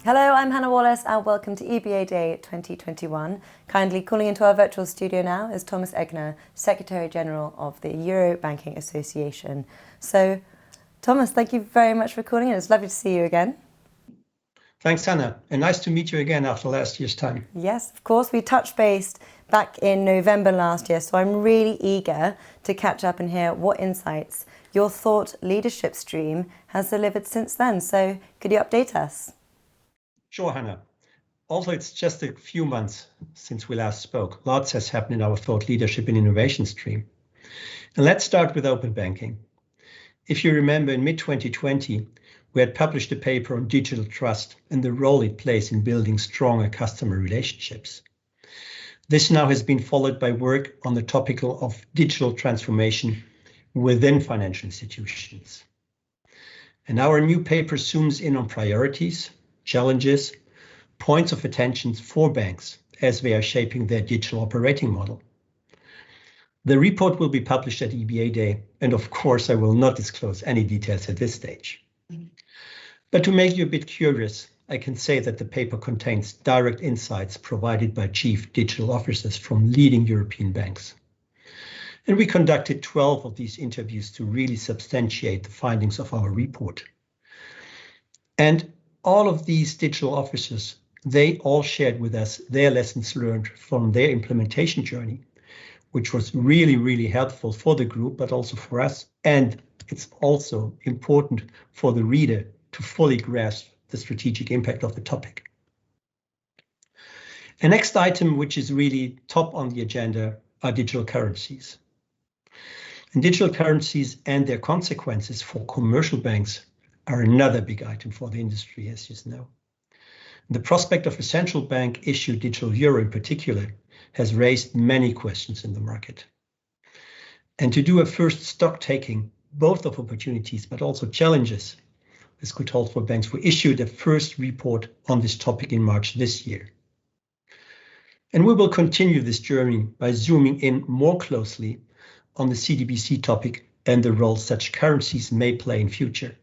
Hello, I'm Hannah Wallace and welcome to EBAday 2021. Kindly calling into our virtual studio now is Thomas Egner, Secretary General of the Euro Banking Association. So, Thomas, thank you very much for calling in. It's lovely to see you again. Thanks, Hannah, and nice to meet you again after last year's time. Yes, of course. We touched base back in November last year, so I'm really eager to catch up and hear what insights your thought leadership stream has delivered since then. So, could you update us? Sure, Hannah. Although it's just a few months since we last spoke, lots has happened in our thought leadership and innovation stream. And let's start with open banking. If you remember, in mid-2020, we had published a paper on digital trust and the role it plays in building stronger customer relationships. This now has been followed by work on the topic of digital transformation within financial institutions. And our new paper zooms in on priorities, challenges, points of attention for banks as they are shaping their digital operating model. The report will be published at EBAday, and of course I will not disclose any details at this stage. But to make you a bit curious, I can say that the paper contains direct insights provided by chief digital officers from leading European banks. And we conducted 12 of these interviews to really substantiate the findings of our report. And all of these digital officers, they all shared with us their lessons learned from their implementation journey, which was really, really helpful for the group, but also for us. And it's also important for the reader to fully grasp the strategic impact of the topic. The next item, which is really top on the agenda, are digital currencies. And digital currencies and their consequences for commercial banks are another big item for the industry, as you know. The prospect of a central bank issued digital euro in particular has raised many questions in the market. And to do a first stock taking, both of opportunities but also challenges, this could hold for banks. We issued a first report on this topic in March this year. And we will continue this journey by zooming in more closely on the CDBC topic and the role such currencies may play in future.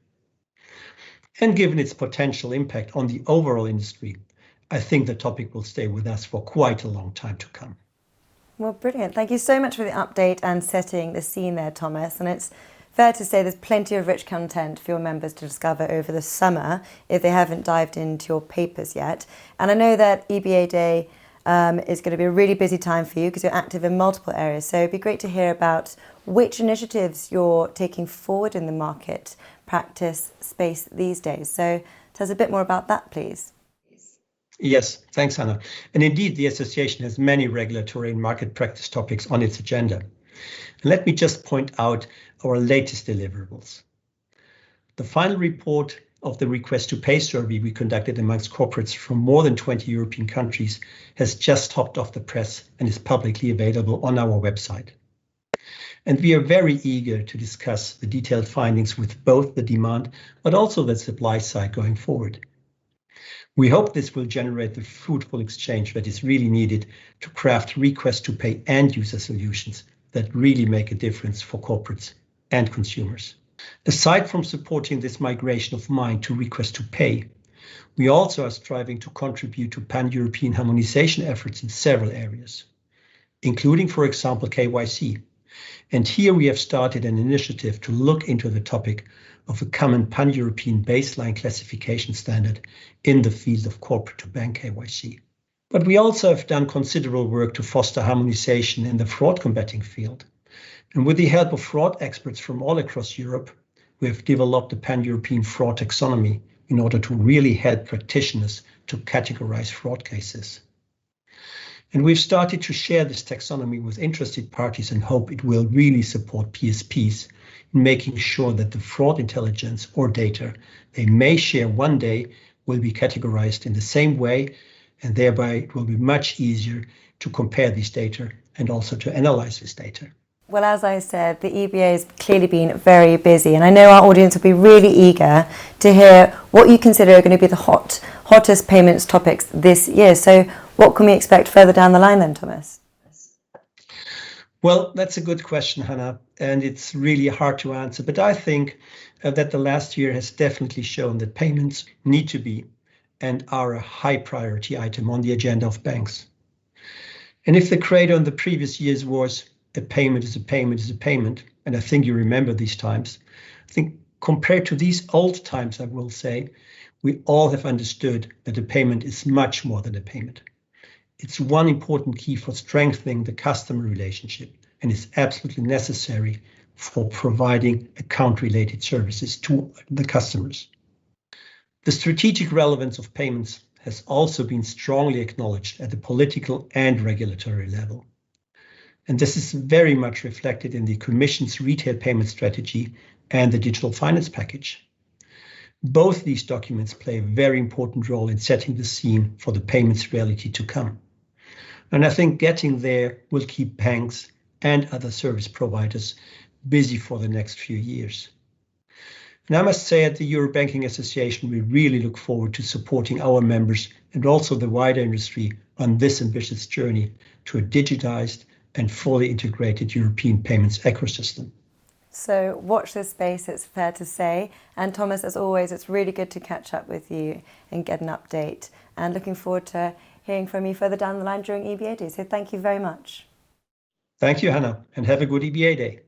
And given its potential impact on the overall industry, I think the topic will stay with us for quite a long time to come. Well, brilliant. Thank you so much for the update and setting the scene there, Thomas. And it's fair to say there's plenty of rich content for your members to discover over the summer if they haven't dived into your papers yet. And I know that EBAday is going to be a really busy time for you because you're active in multiple areas. So it'd be great to hear about which initiatives you're taking forward in the market practice space these days. So tell us a bit more about that, please. Yes, thanks, Hannah. And indeed, the association has many regulatory and market practice topics on its agenda. And let me just point out our latest deliverables. The final report of the Request to Pay survey we conducted amongst corporates from more than 20 European countries has just hopped off the press and is publicly available on our website. And we are very eager to discuss the detailed findings with both the demand but also the supply side going forward. We hope this will generate the fruitful exchange that is really needed to craft Request to Pay end user solutions that really make a difference for corporates and consumers. Aside from supporting this migration of mind to Request to Pay, we also are striving to contribute to pan-European harmonization efforts in several areas, including, for example, KYC. And here we have started an initiative to look into the topic of a common pan-European baseline classification standard in the field of corporate to bank KYC. But we also have done considerable work to foster harmonization in the fraud combating field. And with the help of fraud experts from all across Europe, we have developed a pan-European fraud taxonomy in order to really help practitioners to categorize fraud cases. And we've started to share this taxonomy with interested parties and hope it will really support PSPs in making sure that the fraud intelligence or data they may share one day will be categorized in the same way, and thereby it will be much easier to compare these data and also to analyze this data. Well, as I said, the EBA has clearly been very busy, and I know our audience will be really eager to hear what you consider are going to be the hottest payments topics this year. So what can we expect further down the line then, Thomas? Well, that's a good question, Hannah, and it's really hard to answer. But I think that the last year has definitely shown that payments need to be and are a high priority item on the agenda of banks. And if the credo in the previous years was a payment is a payment is a payment, and I think you remember these times, I think compared to these old times, I will say, we all have understood that a payment is much more than a payment. It's one important key for strengthening the customer relationship and is absolutely necessary for providing account-related services to the customers. The strategic relevance of payments has also been strongly acknowledged at the political and regulatory level. And this is very much reflected in the Commission's retail payment strategy and the digital finance package. Both these documents play a very important role in setting the scene for the payments reality to come. And I think getting there will keep banks and other service providers busy for the next few years. And I must say, at the Euro Banking Association, we really look forward to supporting our members and also the wider industry on this ambitious journey to a digitized and fully integrated European payments ecosystem. So watch this space, it's fair to say. And Thomas, as always, it's really good to catch up with you and get an update. And looking forward to hearing from you further down the line during EBAday. So thank you very much. Thank you, Hannah, and have a good EBA day.